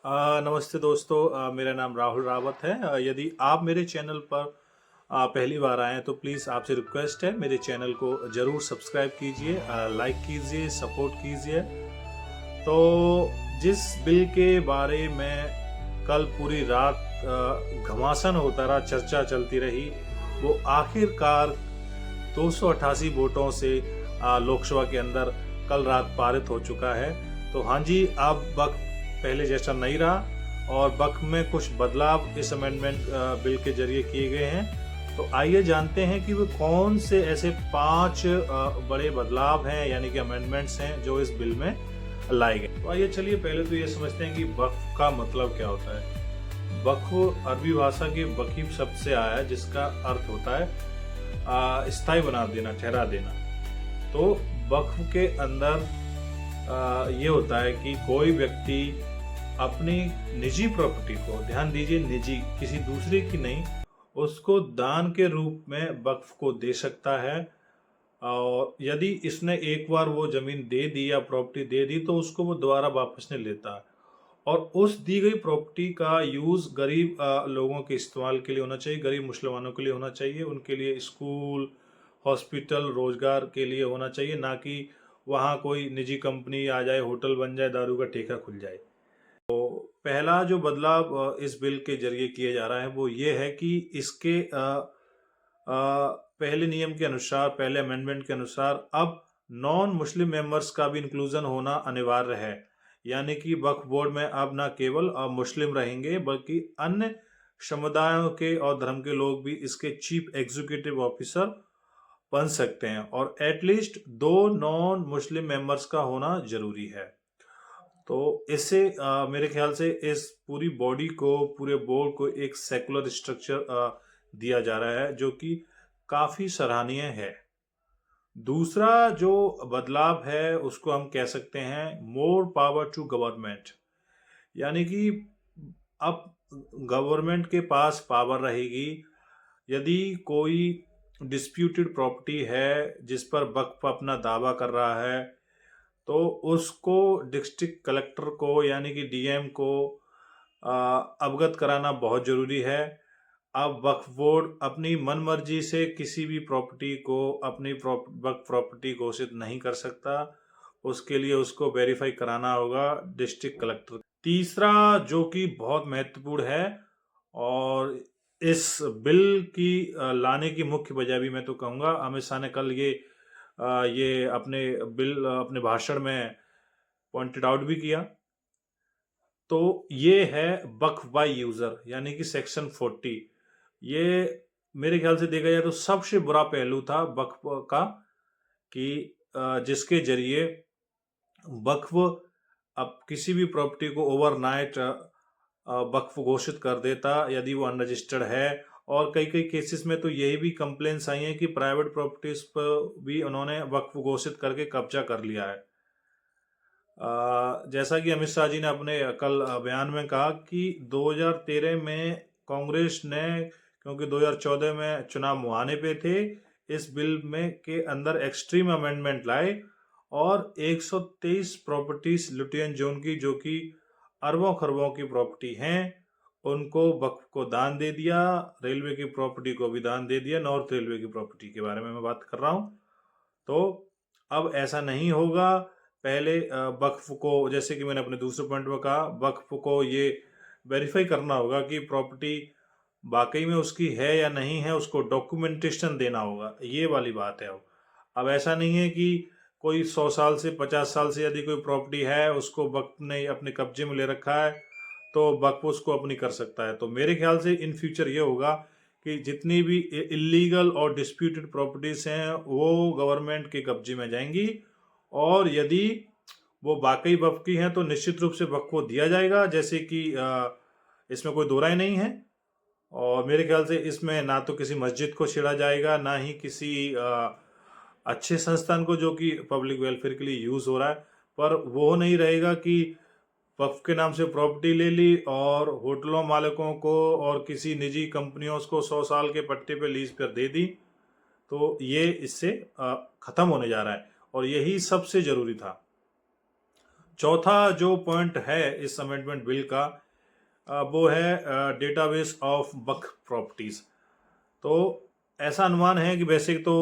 नमस्ते दोस्तों। मेरा नाम राहुल रावत है। यदि आप मेरे चैनल पर पहली बार आए हैं तो प्लीज़ आपसे रिक्वेस्ट है, मेरे चैनल को ज़रूर सब्सक्राइब कीजिए, लाइक कीजिए, सपोर्ट कीजिए। तो जिस बिल के बारे में कल पूरी रात घमासान होता रहा, चर्चा चलती रही, वो आखिरकार 288 वोटों से लोकसभा के अंदर कल रात पारित हो चुका है। तो हाँ जी, अब वक्त पहले जैसा नहीं रहा और वक्त में कुछ बदलाव इस अमेंडमेंट बिल के जरिए किए गए हैं। तो आइए जानते हैं कि वो कौन से ऐसे 5 बड़े बदलाव हैं, यानी कि अमेंडमेंट्स हैं जो इस बिल में लाए गए। तो आइए चलिए पहले तो ये समझते हैं कि वक्फ का मतलब क्या होता है। वक्फ अरबी भाषा के वकीफ शब्द से आया है, जिसका अर्थ होता है स्थायी बना देना, ठहरा देना। तो वक्फ के अंदर ये होता है कि कोई व्यक्ति अपनी निजी प्रॉपर्टी को, ध्यान दीजिए निजी, किसी दूसरे की नहीं, उसको दान के रूप में वक्फ को दे सकता है। और यदि इसने एक बार वो जमीन दे दी या प्रॉपर्टी दे दी तो उसको वो दोबारा वापस नहीं लेता है। और उस दी गई प्रॉपर्टी का यूज़ गरीब लोगों के इस्तेमाल के लिए होना चाहिए, गरीब मुसलमानों के लिए होना चाहिए, उनके लिए स्कूल, हॉस्पिटल, रोजगार के लिए होना चाहिए, ना कि वहाँ कोई निजी कंपनी आ जाए, होटल बन जाए, दारू का ठेका खुल जाए। पहला जो बदलाव इस बिल के जरिए किया जा रहा है वो ये है कि इसके पहले नियम के अनुसार, पहले अमेंडमेंट के अनुसार अब नॉन मुस्लिम मेंबर्स का भी इंक्लूजन होना अनिवार्य है। यानी कि वक्फ बोर्ड में अब ना केवल मुस्लिम रहेंगे बल्कि अन्य समुदायों के और धर्म के लोग भी इसके चीफ एग्जीक्यूटिव ऑफिसर बन सकते हैं, और एटलीस्ट 2 नॉन मुस्लिम मेंबर्स का होना जरूरी है। तो इससे मेरे ख्याल से इस पूरी बॉडी को, पूरे बोर्ड को एक सेकुलर स्ट्रक्चर दिया जा रहा है, जो कि काफी सराहनीय है। दूसरा जो बदलाव है उसको हम कह सकते हैं मोर पावर टू गवर्नमेंट। यानी कि अब गवर्नमेंट के पास पावर रहेगी। यदि कोई डिस्प्यूटेड प्रॉपर्टी है जिस पर वक्फ अपना दावा कर रहा है, तो उसको डिस्ट्रिक्ट कलेक्टर को, यानी कि डीएम को अवगत कराना बहुत ज़रूरी है। अब वक्फ बोर्ड अपनी मनमर्जी से किसी भी प्रॉपर्टी को अपनी वक्फ प्रॉपर्टी घोषित नहीं कर सकता। उसके लिए उसको वेरीफाई कराना होगा डिस्ट्रिक्ट कलेक्टर। तीसरा जो कि बहुत महत्वपूर्ण है, और इस बिल की लाने की मुख्य वजह भी मैं तो कहूँगा, अमित शाह ने कल ये अपने भाषण में पॉइंटेड आउट भी किया। तो ये है वक्फ बाय यूजर, यानी कि सेक्शन 40। ये मेरे ख्याल से देखा जाए तो सबसे बुरा पहलू था वक्फ का, कि जिसके जरिए वक्फ अब किसी भी प्रॉपर्टी को ओवरनाइट वक्फ घोषित कर देता यदि वो अनरजिस्टर्ड है। और कई कई केसेस में तो यही भी कंप्लेंट्स आई हैं कि प्राइवेट प्रॉपर्टीज पर भी उन्होंने वक्फ घोषित करके कब्जा कर लिया है। जैसा कि अमित शाह जी ने अपने कल बयान में कहा कि 2013 में कांग्रेस ने, क्योंकि 2014 में चुनाव मुहाने पे थे, इस बिल में के अंदर एक्सट्रीम अमेंडमेंट लाए और 123 प्रॉपर्टीज लुटियन जोन की, जो कि अरबों खरबों की प्रॉपर्टी हैं, उनको वक्फ को दान दे दिया। रेलवे की प्रॉपर्टी को भी दान दे दिया, नॉर्थ रेलवे की प्रॉपर्टी के बारे में मैं बात कर रहा हूँ। तो अब ऐसा नहीं होगा। पहले वक्फ को, जैसे कि मैंने अपने दूसरे पॉइंट में कहा, वक्फ को ये वेरीफाई करना होगा कि प्रॉपर्टी वाकई में उसकी है या नहीं है, उसको डॉक्यूमेंटेशन देना होगा, ये वाली बात है। अब ऐसा नहीं है कि कोई 100 साल से 50 साल से यदि कोई प्रॉपर्टी है, उसको वक्फ ने अपने कब्जे में ले रखा है, तो वक्फ उसको अपनी कर सकता है। तो मेरे ख्याल से इन फ्यूचर ये होगा कि जितनी भी इलीगल और डिस्प्यूटेड प्रॉपर्टीज हैं वो गवर्नमेंट के कब्जे में जाएंगी, और यदि वो वाकई वक्फ की हैं तो निश्चित रूप से वक्फ को दिया जाएगा, जैसे कि इसमें कोई दो राय नहीं है। और मेरे ख्याल से इसमें ना तो किसी मस्जिद को छेड़ा जाएगा, ना ही किसी अच्छे संस्थान को जो कि पब्लिक वेलफेयर के लिए यूज़ हो रहा है। पर वो नहीं रहेगा कि वक्फ के नाम से प्रॉपर्टी ले ली और होटलों मालिकों को और किसी निजी कंपनियों को 100 साल के पट्टे पे लीज पर दे दी। तो ये इससे ख़त्म होने जा रहा है, और यही सबसे ज़रूरी था। चौथा जो पॉइंट है इस अमेंडमेंट बिल का वो है डेटाबेस ऑफ वक्फ प्रॉपर्टीज। तो ऐसा अनुमान है कि वैसे तो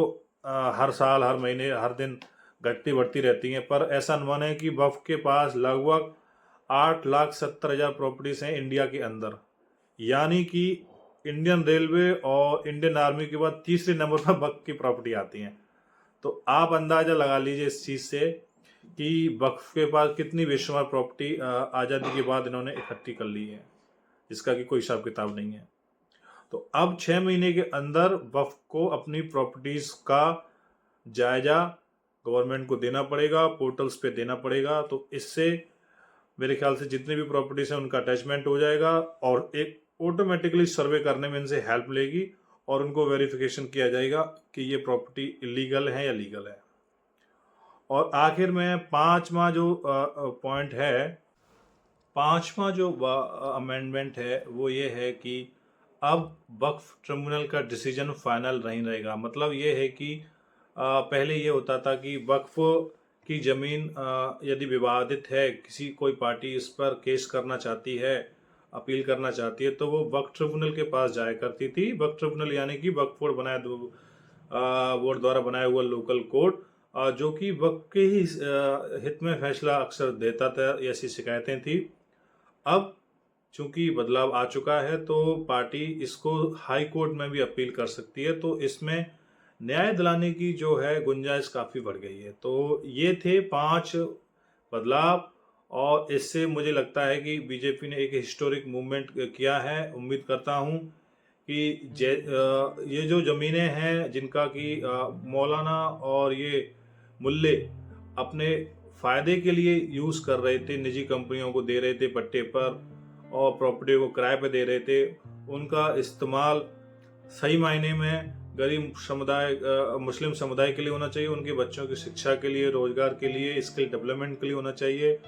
हर साल, हर महीने, हर दिन घटती बढ़ती रहती हैं, पर ऐसा अनुमान है कि वक्फ के पास लगभग 8,70,000 प्रॉपर्टीज हैं इंडिया के अंदर। यानी कि इंडियन रेलवे और इंडियन आर्मी के बाद तीसरे नंबर पर वक्फ की प्रॉपर्टी आती हैं। तो आप अंदाजा लगा लीजिए इस चीज़ से कि वक्फ के पास कितनी बेशुमार प्रॉपर्टी आज़ादी के बाद इन्होंने इकट्ठी कर ली है, जिसका कि कोई हिसाब किताब नहीं है। तो अब 6 महीने के अंदर वक्फ को अपनी प्रॉपर्टीज का जायजा गवर्नमेंट को देना पड़ेगा, पोर्टल्स पे देना पड़ेगा। तो इससे मेरे ख्याल से जितनी भी प्रॉपर्टीज हैं उनका अटैचमेंट हो जाएगा और एक ऑटोमेटिकली सर्वे करने में इनसे हेल्प लेगी और उनको वेरिफिकेशन किया जाएगा कि ये प्रॉपर्टी इलीगल है या लीगल है। और आखिर में पांचवा जो पॉइंट है, पांचवा जो अमेंडमेंट है वो ये है कि अब वक्फ ट्रिब्यूनल का डिसीजन फाइनल नहीं रहेगा। मतलब ये है कि पहले ये होता था कि वक्फ की ज़मीन यदि विवादित है, किसी कोई पार्टी इस पर केस करना चाहती है, अपील करना चाहती है, तो वो वक्फ ट्रिब्यूनल के पास जाया करती थी। वक्फ ट्रिब्यूनल यानी कि वक्फ बोर्ड बोर्ड द्वारा बनाया हुआ लोकल कोर्ट, जो कि वक्फ के ही हित में फैसला अक्सर देता था। ऐसी शिकायतें थी। अब चूंकि बदलाव आ चुका है तो पार्टी इसको हाई कोर्ट में भी अपील कर सकती है। तो इसमें न्याय दिलाने की जो है गुंजाइश काफ़ी बढ़ गई है। तो ये थे 5 बदलाव और इससे मुझे लगता है कि बीजेपी ने एक हिस्टोरिक मूवमेंट किया है। उम्मीद करता हूँ कि ये जो ज़मीनें हैं जिनका कि मौलाना और ये मुल्ले अपने फ़ायदे के लिए यूज़ कर रहे थे, निजी कंपनियों को दे रहे थे पट्टे पर और प्रॉपर्टी को किराए पर दे रहे थे, उनका इस्तेमाल सही मायने में गरीब समुदाय, मुस्लिम समुदाय के लिए होना चाहिए, उनके बच्चों की शिक्षा के लिए, रोजगार के लिए, स्किल डेवलपमेंट के लिए होना चाहिए।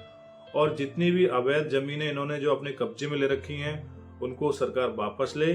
और जितनी भी अवैध ज़मीनें इन्होंने जो अपने कब्जे में ले रखी हैं उनको सरकार वापस ले।